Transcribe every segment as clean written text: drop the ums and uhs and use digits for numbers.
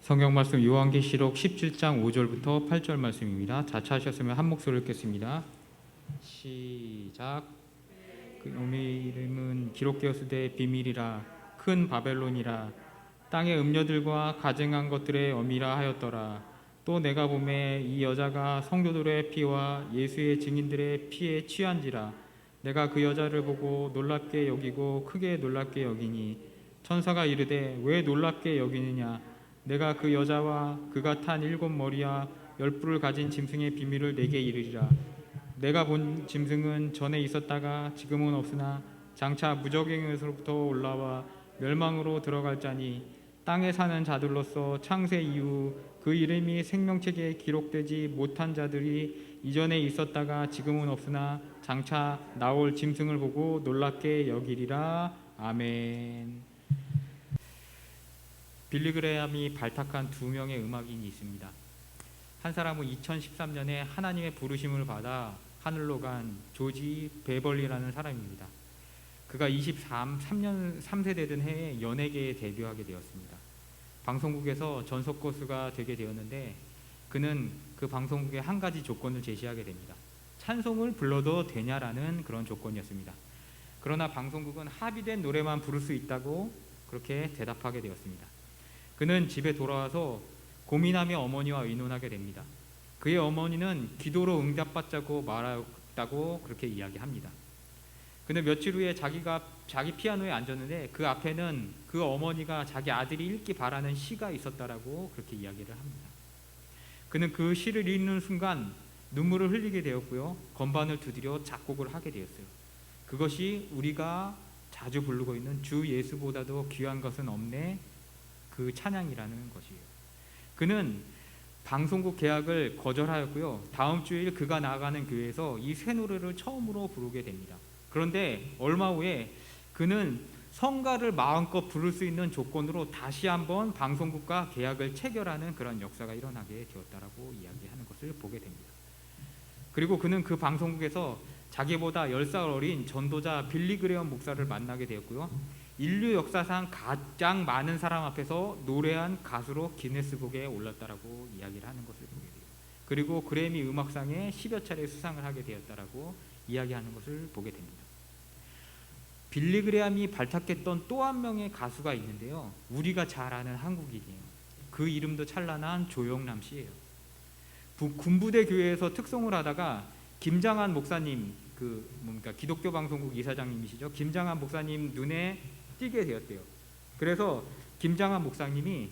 성경 말씀 요한계시록 17장 5절부터 8절 말씀입니다. 자차하셨으면 한 목소리를 읽겠습니다. 시작. 그놈의 이름은 기록되었으되 비밀이라 큰 바벨론이라 땅의 음녀들과 가증한 것들의 어미라 하였더라. 또 내가 보매 이 여자가 성도들의 피와 예수의 증인들의 피에 취한지라. 내가 그 여자를 보고 놀랍게 여기고 크게 놀랍게 여기니 천사가 이르되 왜 놀랍게 여기느냐. 내가 그 여자와 그가 탄 7머리와 10뿔을 가진 짐승의 비밀을 내게 이르리라. 내가 본 짐승은 전에 있었다가 지금은 없으나 장차 무적행에서부터 올라와 멸망으로 들어갈 자니 땅에 사는 자들로서 창세 이후 그 이름이 생명책에 기록되지 못한 자들이 이전에 있었다가 지금은 없으나 장차 나올 짐승을 보고 놀랍게 여기리라. 아멘. 빌리 그레함이 발탁한 2명의 음악인이 있습니다. 한 사람은 2013년에 하나님의 부르심을 받아 하늘로 간 조지 베벌리라는 사람입니다. 그가 3세대 된 해에 연예계에 데뷔하게 되었습니다. 방송국에서 전속거수가 되게 되었는데 그는 그 방송국에 한 가지 조건을 제시하게 됩니다. 찬송을 불러도 되냐라는 그런 조건이었습니다. 그러나 방송국은 합의된 노래만 부를 수 있다고 그렇게 대답하게 되었습니다. 그는 집에 돌아와서 고민하며 어머니와 의논하게 됩니다. 그의 어머니는 기도로 응답받자고 말했다고 그렇게 이야기합니다. 그는 며칠 후에 자기 피아노에 앉았는데 그 앞에는 그 어머니가 자기 아들이 읽기 바라는 시가 있었다라고 그렇게 이야기를 합니다. 그는 그 시를 읽는 순간 눈물을 흘리게 되었고요. 건반을 두드려 작곡을 하게 되었어요. 그것이 우리가 자주 부르고 있는 주 예수보다도 귀한 것은 없네, 그 찬양이라는 것이에요. 그는 방송국 계약을 거절하였고요. 다음 주일 그가 나아가는 교회에서 이 새 노래를 처음으로 부르게 됩니다. 그런데 얼마 후에 그는 성가를 마음껏 부를 수 있는 조건으로 다시 한번 방송국과 계약을 체결하는 그런 역사가 일어나게 되었다라고 이야기하는 것을 보게 됩니다. 그리고 그는 그 방송국에서 자기보다 10살 어린 전도자 빌리 그레엄 목사를 만나게 되었고요. 인류 역사상 가장 많은 사람 앞에서 노래한 가수로 기네스북에 올랐다라고 이야기를 하는 것을 보게 돼요. 그리고 그래미 음악상에 10여 차례 수상을 하게 되었다라고 이야기하는 것을 보게 됩니다. 빌리 그레함이 발탁했던 또 한 명의 가수가 있는데요. 우리가 잘 아는 한국인이에요. 그 이름도 찬란한 조영남 씨예요. 군부대 교회에서 특송을 하다가 김장한 목사님, 기독교 방송국 이사장님이시죠. 김장한 목사님 눈에 띄게 되었대요. 그래서 김장한 목사님이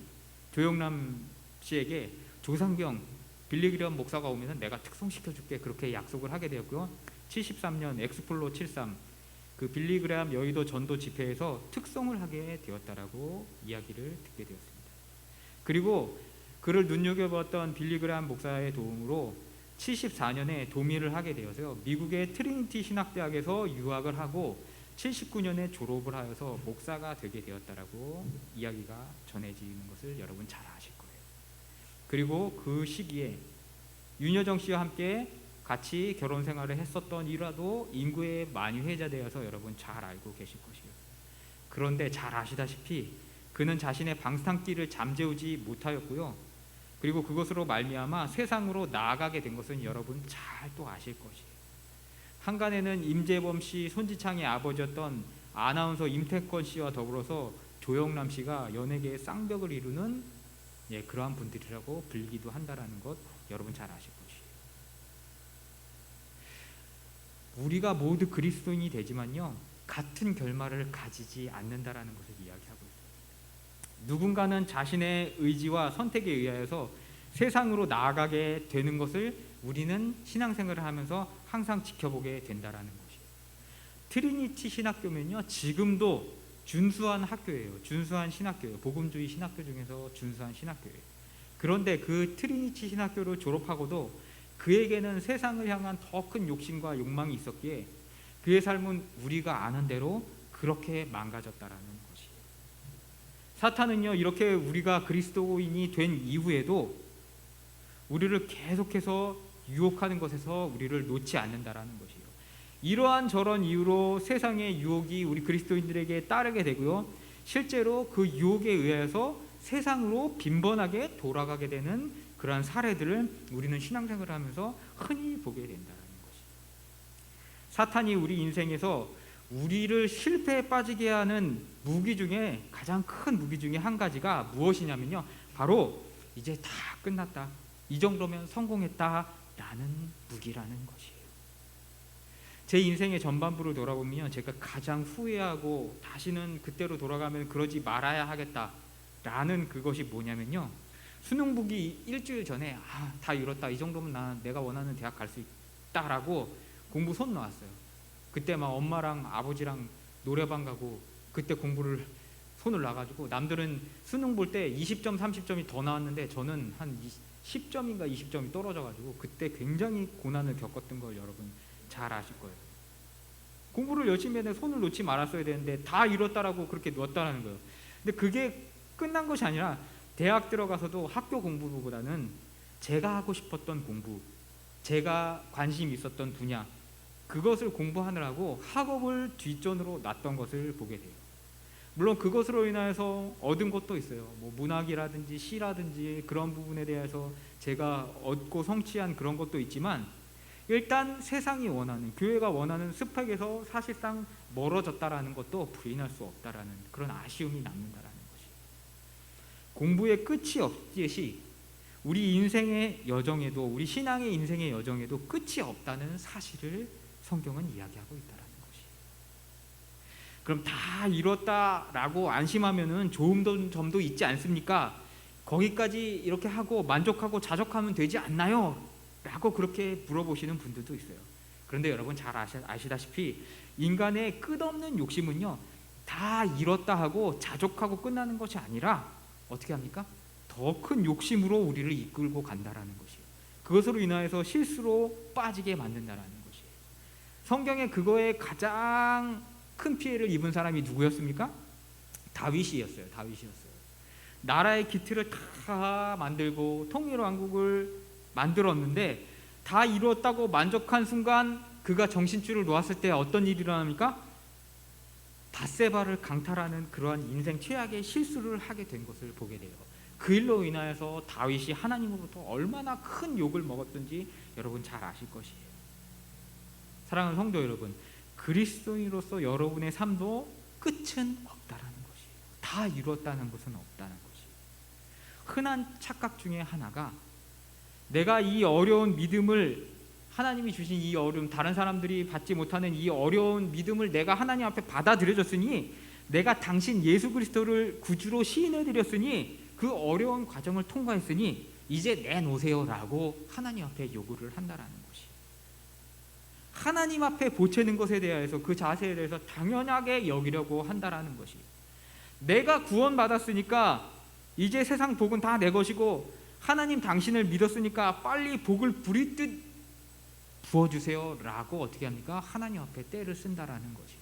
조영남 씨에게 조상경 빌리 그레엄 목사가 오면 내가 특송시켜줄게 그렇게 약속을 하게 되었고요. 73년 엑스플로 73 그 빌리 그레엄 여의도 전도 집회에서 특송을 하게 되었다라고 이야기를 듣게 되었습니다. 그리고 그를 눈여겨봤던 빌리 그레엄 목사의 도움으로 74년에 도미를 하게 되어서요. 미국의 트리니티 신학대학에서 유학을 하고 79년에 졸업을 하여서 목사가 되게 되었다라고 이야기가 전해지는 것을 여러분 잘 아실 거예요. 그리고 그 시기에 윤여정 씨와 함께 같이 결혼 생활을 했었던 일화도 인구에 많이 회자되어서 여러분 잘 알고 계실 것이에요. 그런데 잘 아시다시피 그는 자신의 방탕기를 잠재우지 못하였고요. 그리고 그것으로 말미암아 세상으로 나아가게 된 것은 여러분 잘 또 아실 것이에요. 한간에는 임재범 씨 손지창의 아버지였던 아나운서 임태권 씨와 더불어서 조영남 씨가 연예계의 쌍벽을 이루는 그러한 분들이라고 불리기도 한다라는 것 여러분 잘 아실 것이에요. 우리가 모두 그리스도인이 되지만요, 같은 결말을 가지지 않는다라는 것을 이야기하고 있습니다. 누군가는 자신의 의지와 선택에 의하여서 세상으로 나아가게 되는 것을 우리는 신앙생활을 하면서 항상 지켜보게 된다라는 것이에요. 트리니티 신학교면요, 지금도 준수한 학교예요. 준수한 신학교예요. 복음주의 신학교 중에서 준수한 신학교예요. 그런데 그 트리니티 신학교를 졸업하고도 그에게는 세상을 향한 더 큰 욕심과 욕망이 있었기에 그의 삶은 우리가 아는 대로 그렇게 망가졌다라는 것이에요. 사탄은요, 이렇게 우리가 그리스도인이 된 이후에도 우리를 계속해서 유혹하는 것에서 우리를 놓지 않는다라는 것이에요. 이러한 저런 이유로 세상의 유혹이 우리 그리스도인들에게 따르게 되고요. 실제로 그 유혹에 의해서 세상으로 빈번하게 돌아가게 되는 그러한 사례들을 우리는 신앙생활을 하면서 흔히 보게 된다는 것이. 사탄이 우리 인생에서 우리를 실패에 빠지게 하는 무기 중에 가장 큰 무기 중에 한 가지가 무엇이냐면요, 바로 이제 다 끝났다, 이 정도면 성공했다 라는 무기라는 것이에요. 제 인생의 전반부를 돌아보면 제가 가장 후회하고 다시는 그때로 돌아가면 그러지 말아야 하겠다 라는 그것이 뭐냐면요, 수능 보기 일주일 전에 다 이뤘다, 이 정도면 내가 원하는 대학 갈 수 있다라고 공부 손 놨어요. 그때 막 엄마랑 아버지랑 노래방 가고 그때 공부를 손을 놔가지고, 남들은 수능 볼 때 20점 30점이 더 나왔는데 저는 한 10점인가 20점이 떨어져가지고 그때 굉장히 고난을 겪었던 걸 여러분 잘 아실 거예요. 공부를 열심히 했는데 손을 놓지 말았어야 되는데 다 이뤘다라고 그렇게 놓았다는 거예요. 근데 그게 끝난 것이 아니라 대학 들어가서도 학교 공부보다는 제가 하고 싶었던 공부, 제가 관심 있었던 분야, 그것을 공부하느라고 학업을 뒷전으로 놨던 것을 보게 돼요. 물론 그것으로 인해서 얻은 것도 있어요. 뭐 문학이라든지 시라든지 그런 부분에 대해서 제가 얻고 성취한 그런 것도 있지만, 일단 세상이 원하는, 교회가 원하는 스펙에서 사실상 멀어졌다라는 것도 부인할 수 없다라는 그런 아쉬움이 남는다라는 것이. 공부의 끝이 없듯이 우리 인생의 여정에도, 우리 신앙의 인생의 여정에도 끝이 없다는 사실을 성경은 이야기하고 있다라는 것이. 그럼 다 이뤘다라고 안심하면은 좋은 점도 있지 않습니까? 거기까지 이렇게 하고 만족하고 자족하면 되지 않나요? 라고 그렇게 물어보시는 분들도 있어요. 그런데 여러분 잘 아시다시피 인간의 끝없는 욕심은요, 다 이뤘다 하고 자족하고 끝나는 것이 아니라 어떻게 합니까? 더 큰 욕심으로 우리를 이끌고 간다라는 것이에요. 그것으로 인하여서 실수로 빠지게 만든다라는 것이에요. 성경에 그거에 가장 큰 피해를 입은 사람이 누구였습니까? 다윗이었어요. 나라의 기틀을 다 만들고 통일왕국을 만들었는데 다 이루었다고 만족한 순간 그가 정신줄을 놓았을 때 어떤 일이 일어납니까? 밧세바를 강탈하는 그러한 인생 최악의 실수를 하게 된 것을 보게 돼요. 그 일로 인하여서 다윗이 하나님으로부터 얼마나 큰 욕을 먹었던지 여러분 잘 아실 것이에요. 사랑하는 성도 여러분, 그리스도인으로서 여러분의 삶도 끝은 없다라는 것이에요. 다 이루었다는 것은 없다는 것이에요. 흔한 착각 중에 하나가, 내가 이 어려운 믿음을, 하나님이 주신 이 어려움, 다른 사람들이 받지 못하는 이 어려운 믿음을 내가 하나님 앞에 받아들여줬으니, 내가 당신 예수 그리스도를 구주로 시인해드렸으니, 그 어려운 과정을 통과했으니 이제 내놓으세요 라고 하나님 앞에 요구를 한다라는 것이. 하나님 앞에 보채는 것에 대해서, 그 자세에 대해서 당연하게 여기려고 한다라는 것이. 내가 구원받았으니까 이제 세상 복은 다 내 것이고, 하나님 당신을 믿었으니까 빨리 복을 부리듯 부어주세요 라고 어떻게 합니까? 하나님 앞에 때를 쓴다라는 것이에요.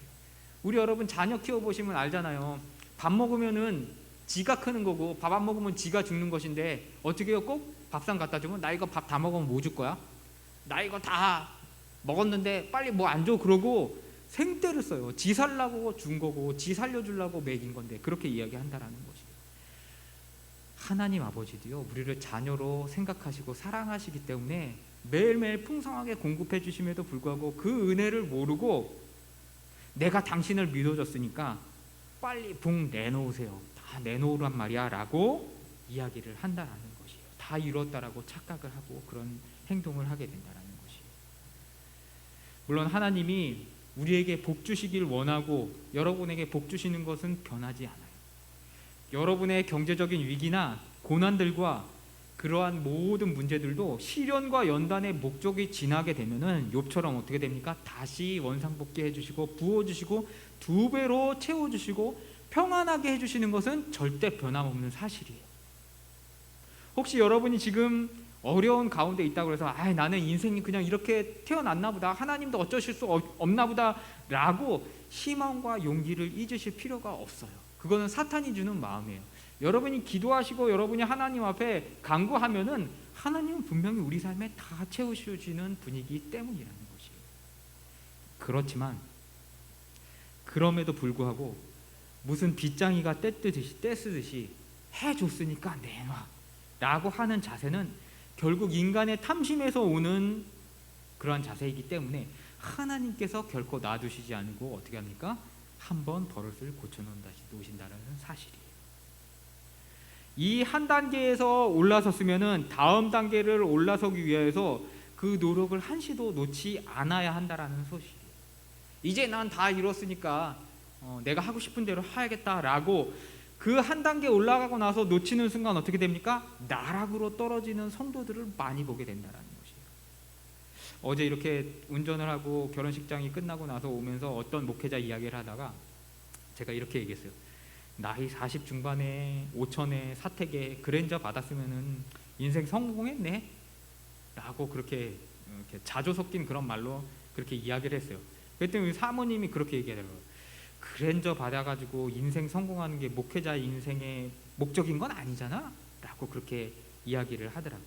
우리 여러분 자녀 키워보시면 알잖아요. 밥 먹으면은 지가 크는 거고, 밥 안 먹으면 지가 죽는 것인데 어떻게 해요? 꼭 밥상 갖다 주면 나 이거 밥 다 먹으면 뭐 줄 거야? 나 이거 다 먹었는데 빨리 뭐 안 줘? 그러고 생떼를 써요. 지 살라고 준 거고, 지 살려주려고 먹인 건데 그렇게 이야기한다라는 것이에요. 하나님 아버지도요, 우리를 자녀로 생각하시고 사랑하시기 때문에 매일매일 풍성하게 공급해 주심에도 불구하고 그 은혜를 모르고 내가 당신을 믿어줬으니까 빨리 복 내놓으세요, 다 내놓으란 말이야 라고 이야기를 한다라는 것이에요. 다 이뤘다라고 착각을 하고 그런 행동을 하게 된다라는 것이에요. 물론 하나님이 우리에게 복 주시길 원하고 여러분에게 복 주시는 것은 변하지 않아요. 여러분의 경제적인 위기나 고난들과 그러한 모든 문제들도 시련과 연단의 목적이 지나게 되면은 욥처럼 어떻게 됩니까? 다시 원상복귀 해주시고 부어주시고 두 배로 채워주시고 평안하게 해주시는 것은 절대 변함없는 사실이에요. 혹시 여러분이 지금 어려운 가운데 있다고 해서 나는 인생이 그냥 이렇게 태어났나 보다, 하나님도 어쩌실 수 없나 보다 라고 희망과 용기를 잊으실 필요가 없어요. 그거는 사탄이 주는 마음이에요. 여러분이 기도하시고 여러분이 하나님 앞에 간구하면은 하나님은 분명히 우리 삶에 다 채우시는 분이기 때문이라는 것이에요. 그렇지만 그럼에도 불구하고 무슨 빗장이가 떼쓰듯이 해줬으니까 내놔 라고 하는 자세는 결국 인간의 탐심에서 오는 그러한 자세이기 때문에 하나님께서 결코 놔두시지 않고 어떻게 합니까? 한번 버릇을 고쳐놓으신다는 사실이에요. 이 한 단계에서 올라섰으면은 다음 단계를 올라서기 위해서 그 노력을 한시도 놓지 않아야 한다라는 소식이에요. 이제 난 다 이뤘으니까 내가 하고 싶은 대로 해야겠다라고 그 한 단계 올라가고 나서 놓치는 순간 어떻게 됩니까? 나락으로 떨어지는 성도들을 많이 보게 된다는 것이에요. 어제 이렇게 운전을 하고 결혼식장이 끝나고 나서 오면서 어떤 목회자 이야기를 하다가 제가 이렇게 얘기했어요. 나이 40 중반에 5천에 사택에 그랜저 받았으면은 인생 성공했네 라고 그렇게 자조 섞인 그런 말로 그렇게 이야기를 했어요. 그랬더니 우리 사모님이 그렇게 얘기하더라고요. 그랜저 받아가지고 인생 성공하는 게 목회자 인생의 목적인 건 아니잖아 라고 그렇게 이야기를 하더라고요.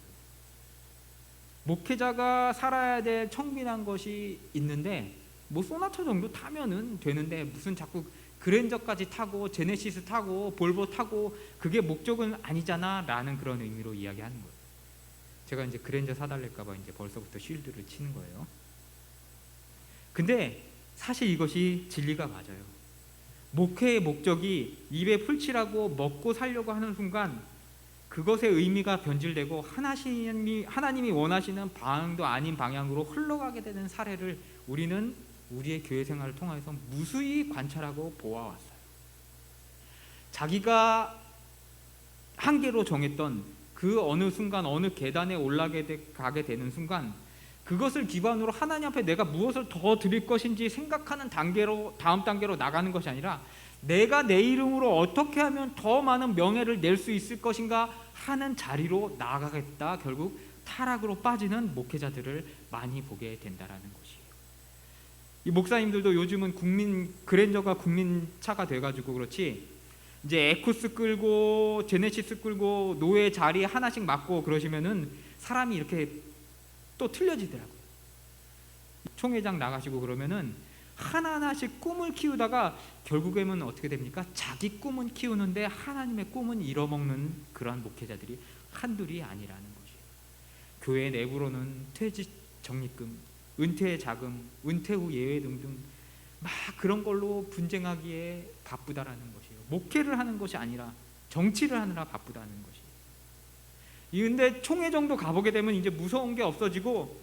목회자가 살아야 될 청빈한 것이 있는데 뭐 소나타 정도 타면은 되는데 무슨 자꾸 그랜저까지 타고 제네시스 타고 볼보 타고 그게 목적은 아니잖아 라는 그런 의미로 이야기하는 거예요. 제가 이제 그랜저 사달랄까 봐 이제 벌써부터 쉴드를 치는 거예요. 근데 사실 이것이 진리가 맞아요. 목회의 목적이 입에 풀칠하고 먹고 살려고 하는 순간 그것의 의미가 변질되고 하나님이 원하시는 방향도 아닌 방향으로 흘러가게 되는 사례를 우리는 우리의 교회 생활을 통해서 무수히 관찰하고 보아왔어요. 자기가 한계로 정했던 그 어느 순간 어느 계단에 가게 되는 순간 그것을 기반으로 하나님 앞에 내가 무엇을 더 드릴 것인지 생각하는 다음 단계로 나가는 것이 아니라 내가 내 이름으로 어떻게 하면 더 많은 명예를 낼 수 있을 것인가 하는 자리로 나아가겠다. 결국 타락으로 빠지는 목회자들을 많이 보게 된다라는 것이에요. 이 목사님들도 요즘은 그랜저가 국민차가 돼가지고 그렇지 이제 에쿠스 끌고 제네시스 끌고 노예 자리 하나씩 맡고 그러시면은 사람이 이렇게 또 틀려지더라고요. 총회장 나가시고 그러면은 하나하나씩 꿈을 키우다가 결국에는 어떻게 됩니까? 자기 꿈은 키우는데 하나님의 꿈은 잃어먹는 그러한 목회자들이 한둘이 아니라는 것이에요. 교회 내부로는 퇴직 적립금, 은퇴 자금, 은퇴 후 예외 등등 막 그런 걸로 분쟁하기에 바쁘다라는 것이에요. 목회를 하는 것이 아니라 정치를 하느라 바쁘다는 것이에요. 근데 총회 정도 가보게 되면 이제 무서운 게 없어지고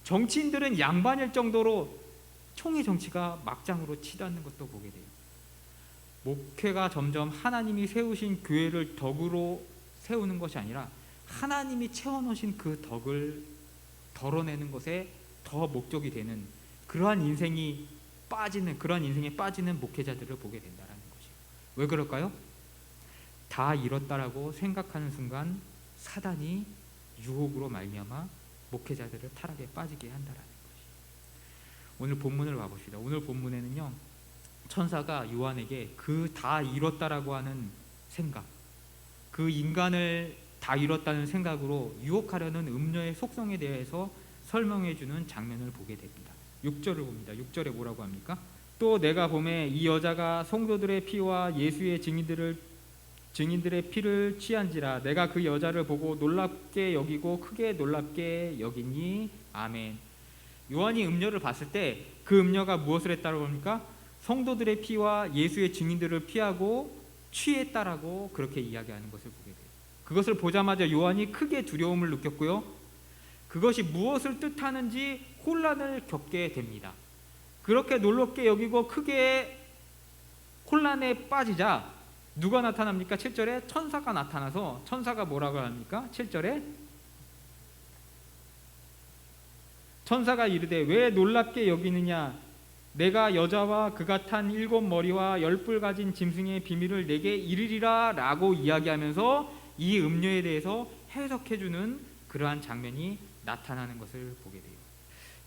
정치인들은 양반일 정도로 총회 정치가 막장으로 치닫는 것도 보게 돼요. 목회가 점점 하나님이 세우신 교회를 덕으로 세우는 것이 아니라 하나님이 채워놓으신 그 덕을 덜어내는 것에 더 목적이 되는 그러한 인생에 빠지는 목회자들을 보게 된다는 것이에요. 왜 그럴까요? 다 잃었다라고 생각하는 순간 사단이 유혹으로 말미암아 목회자들을 타락에 빠지게 한다라는 것이에요. 오늘 본문을 봐봅시다. 오늘 본문에는요, 천사가 요한에게 그 다 잃었다라고 하는 생각, 그 인간을 다 잃었다는 생각으로 유혹하려는 음녀의 속성에 대해서 설명해 주는 장면을 보게 됩니다. 6절을 봅니다. 6절에 뭐라고 합니까? 또 내가 보매 이 여자가 성도들의 피와 예수의 증인들의 피를 취한지라 내가 그 여자를 보고 놀랍게 여기고 크게 놀랍게 여기니 아멘. 요한이 음녀를 봤을 때 그 음녀가 무엇을 했다고 합니까? 성도들의 피와 예수의 증인들을 피하고 취했다라고 그렇게 이야기하는 것을 보게 돼요. 그것을 보자마자 요한이 크게 두려움을 느꼈고요. 그것이 무엇을 뜻하는지 혼란을 겪게 됩니다. 그렇게 놀랍게 여기고 크게 혼란에 빠지자 누가 나타납니까? 7절에 천사가 나타나서 천사가 뭐라고 합니까? 7절에 천사가 이르되 왜 놀랍게 여기느냐 내가 여자와 그가 탄 7 머리와 10뿔 가진 짐승의 비밀을 내게 이르리라 라고 이야기하면서 이 음료에 대해서 해석해주는 그러한 장면이 나타나는 것을 보게 돼요.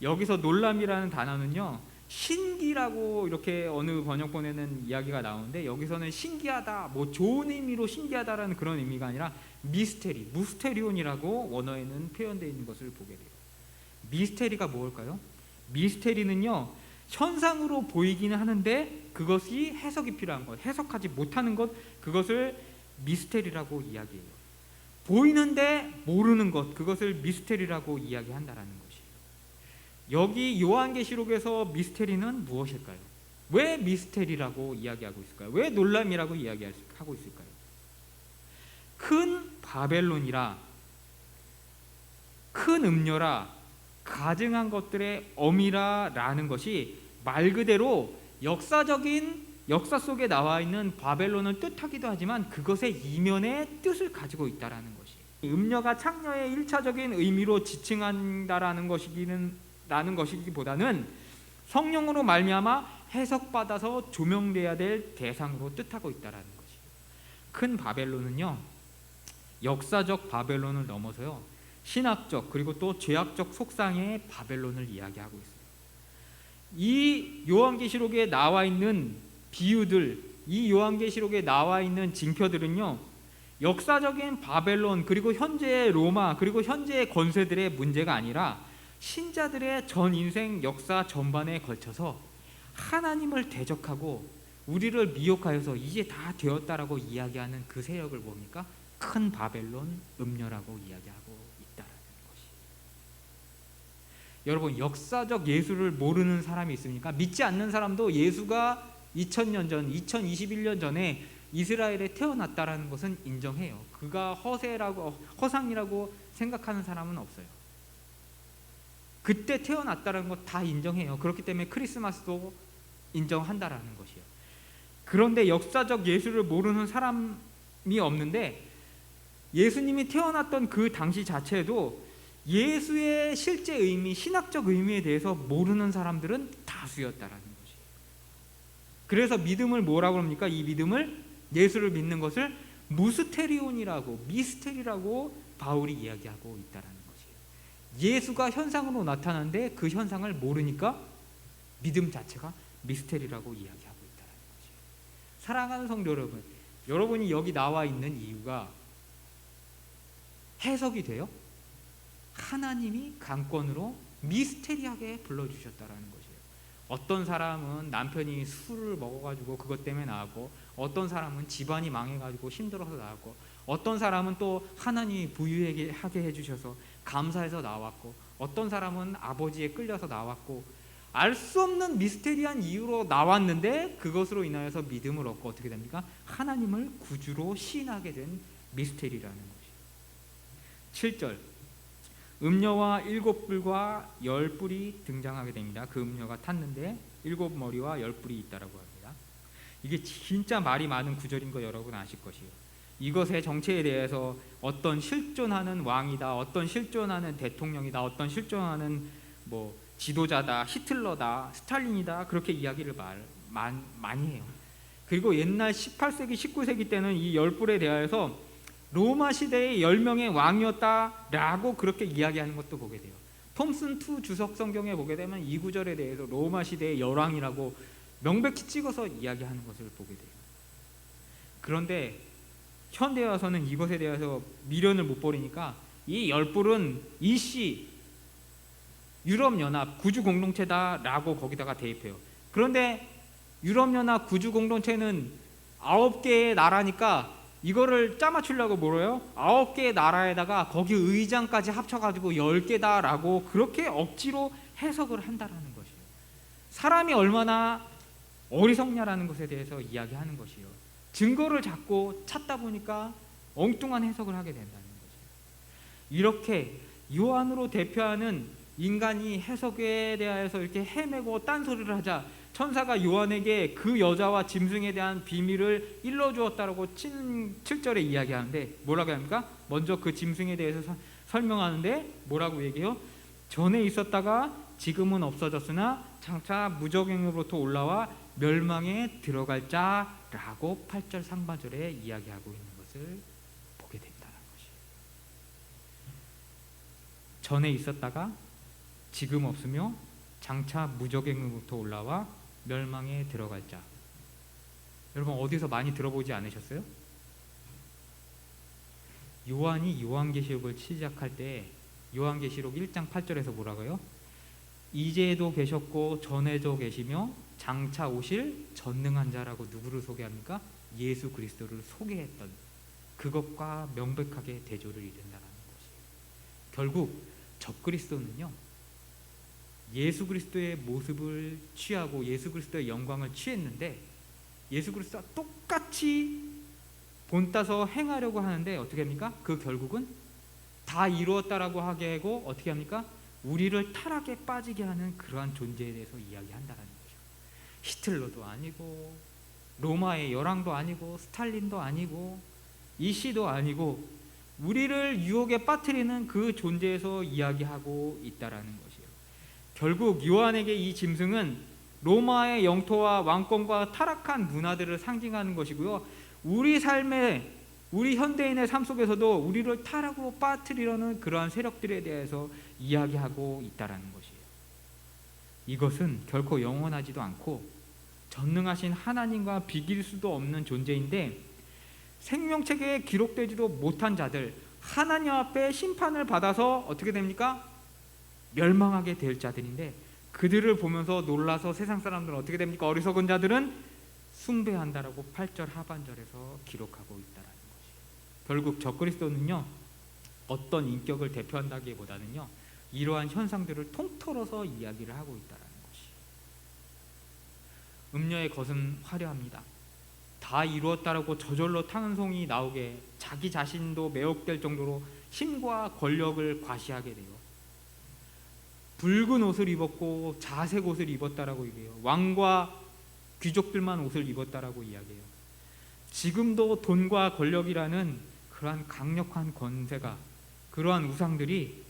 여기서 놀람이라는 단어는요 신기라고 이렇게 어느 번역본에는 이야기가 나오는데 여기서는 신기하다 뭐 좋은 의미로 신기하다라는 그런 의미가 아니라 무스테리온이라고 원어에는 표현되어 있는 것을 보게 돼요. 미스테리가 뭘까요? 미스테리는요 현상으로 보이기는 하는데 그것이 해석이 필요한 것, 해석하지 못하는 것, 그것을 미스테리라고 이야기해요. 보이는데 모르는 것, 그것을 미스테리라고 이야기한다라는 것이에요. 여기 요한계시록에서 미스테리는 무엇일까요? 왜 미스테리라고 이야기하고 있을까요? 왜 놀람이라고 이야기하고 있을까요? 큰 바벨론이라, 큰 음녀라, 가증한 것들의 어미라라는 것이 말 그대로 역사 속에 나와 있는 바벨론을 뜻하기도 하지만 그것의 이면의 뜻을 가지고 있다라는 것이, 음녀가 창녀의 1차적인 의미로 지칭한다라는 것이기보다는 성령으로 말미암아 해석받아서 조명돼야 될 대상으로 뜻하고 있다라는 것이. 큰 바벨론은요, 역사적 바벨론을 넘어서요, 신학적 그리고 또 죄악적 속상의 바벨론을 이야기하고 있어요. 이 요한계시록에 나와 있는 비유들, 이 요한계시록에 나와 있는 징표들은요, 역사적인 바벨론 그리고 현재의 로마 그리고 현재의 권세들의 문제가 아니라 신자들의 전 인생 역사 전반에 걸쳐서 하나님을 대적하고 우리를 미혹하여서 이제 다 되었다라고 이야기하는 그 세력을 뭡니까? 큰 바벨론 음녀라고 이야기하고 있다라는 것이. 여러분, 역사적 예수를 모르는 사람이 있습니까? 믿지 않는 사람도 예수가 2000년 전, 2021년 전에 이스라엘에 태어났다라는 것은 인정해요. 그가 허상이라고 생각하는 사람은 없어요. 그때 태어났다는 것 다 인정해요. 그렇기 때문에 크리스마스도 인정한다라는 것이에요. 그런데 역사적 예수를 모르는 사람이 없는데, 예수님이 태어났던 그 당시 자체도 예수의 실제 의미, 신학적 의미에 대해서 모르는 사람들은 다수였다라는 것이에요. 그래서 믿음을 뭐라고 합니까? 이 믿음을, 예수를 믿는 것을 무스테리온이라고, 미스테리라고 바울이 이야기하고 있다라는 것이에요. 예수가 현상으로 나타나는데 그 현상을 모르니까 믿음 자체가 미스테리라고 이야기하고 있다는 것이에요. 사랑하는 성도 여러분, 여러분이 여기 나와 있는 이유가 해석이 돼요? 하나님이 강권으로 미스테리하게 불러주셨다라는 것이에요. 어떤 사람은 남편이 술을 먹어가지고 그것 때문에 나왔고, 어떤 사람은 집안이 망해가지고 힘들어서 나왔고, 어떤 사람은 또 하나님이 부유하게 해주셔서 감사해서 나왔고, 어떤 사람은 아버지에 끌려서 나왔고, 알 수 없는 미스테리한 이유로 나왔는데 그것으로 인하여서 믿음을 얻고 어떻게 됩니까? 하나님을 구주로 시인하게 된 미스테리라는 것이에요. 7절, 음녀와 7뿔과 10뿔이 등장하게 됩니다. 그 음녀가 탔는데 7머리와 10뿔이 있다라고 합니다. 이게 진짜 말이 많은 구절인 거 여러분 아실 것이에요. 이것의 정체에 대해서 어떤 실존하는 왕이다, 어떤 실존하는 대통령이다, 어떤 실존하는 지도자다, 히틀러다, 스탈린이다, 그렇게 이야기를 많이 해요. 그리고 옛날 18세기, 19세기 때는 이 10뿔에 대하여서 로마 시대의 10명의 왕이었다라고 그렇게 이야기하는 것도 보게 돼요. 톰슨 2 주석 성경에 보게 되면 이 구절에 대해서 로마 시대의 열왕이라고 명백히 찍어서 이야기하는 것을 보게 돼요. 그런데 현대에 와서는 이것에 대해서 미련을 못 버리니까 이 10뿔은 일시 유럽연합 구주공동체다라고 거기다가 대입해요. 그런데 유럽연합 구주공동체는 9개의 나라니까 이거를 짜맞추려고 뭐래요? 9개의 나라에다가 거기 의장까지 합쳐가지고 10개다라고 그렇게 억지로 해석을 한다라는 것이에요. 사람이 얼마나 어리석냐라는 것에 대해서 이야기하는 것이에요. 증거를 자꾸 찾다 보니까 엉뚱한 해석을 하게 된다는 것이에요. 이렇게 요한으로 대표하는 인간이 해석에 대하여서 이렇게 헤매고 딴소리를 하자 천사가 요한에게 그 여자와 짐승에 대한 비밀을 일러주었다라고 7절에 이야기하는데 뭐라고 합니까? 먼저 그 짐승에 대해서 설명하는데 뭐라고 얘기해요? 전에 있었다가 지금은 없어졌으나 장차 무적행으로부터 올라와 멸망에 들어갈 자라고 8절 상반절에 이야기하고 있는 것을 보게 된다는 것이에요. 전에 있었다가 지금 없으며 장차 무적행으로부터 올라와 멸망에 들어갈 자. 여러분 어디서 많이 들어보지 않으셨어요? 요한이 요한계시록을 시작할 때 요한계시록 1장 8절에서 뭐라고요? 이제도 계셨고 전에도 계시며 장차 오실 전능한 자라고 누구를 소개합니까? 예수 그리스도를 소개했던 그것과 명백하게 대조를 이룬다는 것이에요. 결국 적그리스도는요, 예수 그리스도의 모습을 취하고 예수 그리스도의 영광을 취했는데 예수 그리스도와 똑같이 본따서 행하려고 하는데 어떻게 합니까? 그 결국은 다 이루었다라고 하게 하고 어떻게 합니까? 우리를 타락에 빠지게 하는 그러한 존재에 대해서 이야기한다라는 거죠. 히틀러도 아니고 로마의 열왕도 아니고 스탈린도 아니고 이씨도 아니고 우리를 유혹에 빠뜨리는 그 존재에서 이야기하고 있다라는 것이에요. 결국 요한에게 이 짐승은 로마의 영토와 왕권과 타락한 문화들을 상징하는 것이고요, 우리 삶의, 우리 현대인의 삶 속에서도 우리를 타락으로 빠뜨리려는 그러한 세력들에 대해서 이야기하고 있다라는 것이에요. 이것은 결코 영원하지도 않고 전능하신 하나님과 비길 수도 없는 존재인데 생명책에 기록되지도 못한 자들, 하나님 앞에 심판을 받아서 어떻게 됩니까? 멸망하게 될 자들인데 그들을 보면서 놀라서 세상 사람들은 어떻게 됩니까? 어리석은 자들은 숭배한다라고 8절 하반절에서 기록하고 있다라는 것이에요. 결국 적그리스도는요, 어떤 인격을 대표한다기보다는요, 이러한 현상들을 통틀어서 이야기를 하고 있다라는 것이에요. 음녀의 것은 화려합니다. 다 이루었다라고 저절로 탄송이 나오게 자기 자신도 매혹될 정도로 힘과 권력을 과시하게 돼요. 붉은 옷을 입었고 자색 옷을 입었다라고 얘기해요. 왕과 귀족들만 옷을 입었다라고 이야기해요. 지금도 돈과 권력이라는 그러한 강력한 권세가, 그러한 우상들이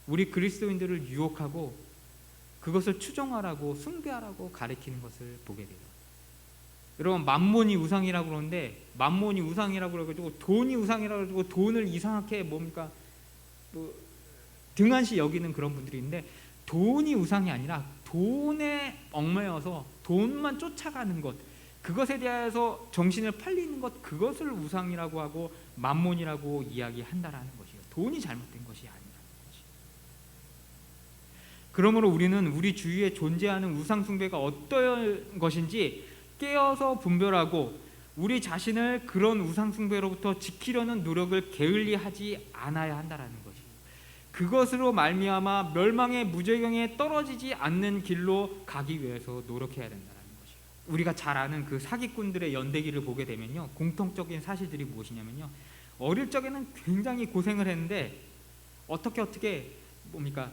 우리 그리스도인들을 유혹하고 그것을 추종하라고 숭배하라고 가리키는 것을 보게 돼요. 여러분, 만몬이 우상이라고 그러는데 만몬이 우상이라고 그래가지고 돈이 우상이라고 그래가지고 돈을 이상하게 뭡니까 등한시 여기는 그런 분들이 있는데, 돈이 우상이 아니라 돈에 얽매여서 돈만 쫓아가는 것, 그것에 대해서 정신을 팔리는 것, 그것을 우상이라고 하고 만몬이라고 이야기한다라는 것이에요. 돈이 잘못된 것이 아니라는 것이에요. 그러므로 우리는 우리 주위에 존재하는 우상 숭배가 어떤 것인지 깨어서 분별하고 우리 자신을 그런 우상 숭배로부터 지키려는 노력을 게을리하지 않아야 한다라는 것이에요. 그것으로 말미암아 멸망의 무저경에 떨어지지 않는 길로 가기 위해서 노력해야 된다는 것이에요. 우리가 잘 아는 그 사기꾼들의 연대기를 보게 되면요, 공통적인 사실들이 무엇이냐면요, 어릴 적에는 굉장히 고생을 했는데 어떻게 뭡니까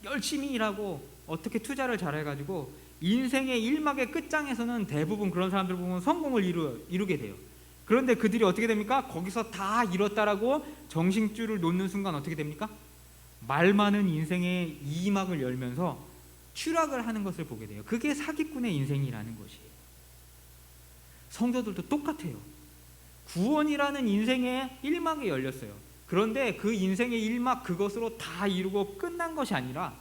열심히 일하고 어떻게 투자를 잘해가지고 인생의 일막의 끝장에서는 대부분 그런 사람들 보면 성공을 이루게 돼요. 그런데 그들이 어떻게 됩니까? 거기서 다 이뤘다라고 정신줄을 놓는 순간 어떻게 됩니까? 말 많은 인생의 2막을 열면서 추락을 하는 것을 보게 돼요. 그게 사기꾼의 인생이라는 것이에요. 성도들도 똑같아요. 구원이라는 인생의 1막이 열렸어요. 그런데 그 인생의 1막 그것으로 다 이루고 끝난 것이 아니라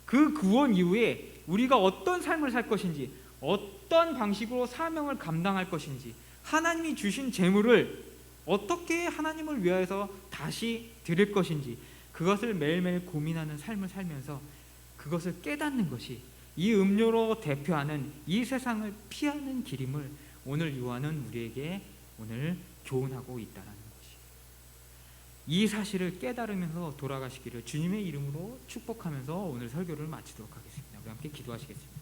그 구원 이후에 우리가 어떤 삶을 살 것인지, 어떤 방식으로 사명을 감당할 것인지, 하나님이 주신 재물을 어떻게 하나님을 위하여서 다시 드릴 것인지, 그것을 매일매일 고민하는 삶을 살면서 그것을 깨닫는 것이 이 음료로 대표하는 이 세상을 피하는 길임을 오늘 요한은 우리에게 오늘 교훈하고 있다는 것이, 이 사실을 깨달으면서 돌아가시기를 주님의 이름으로 축복하면서 오늘 설교를 마치도록 하겠습니다. 우리 함께 기도하시겠습니다.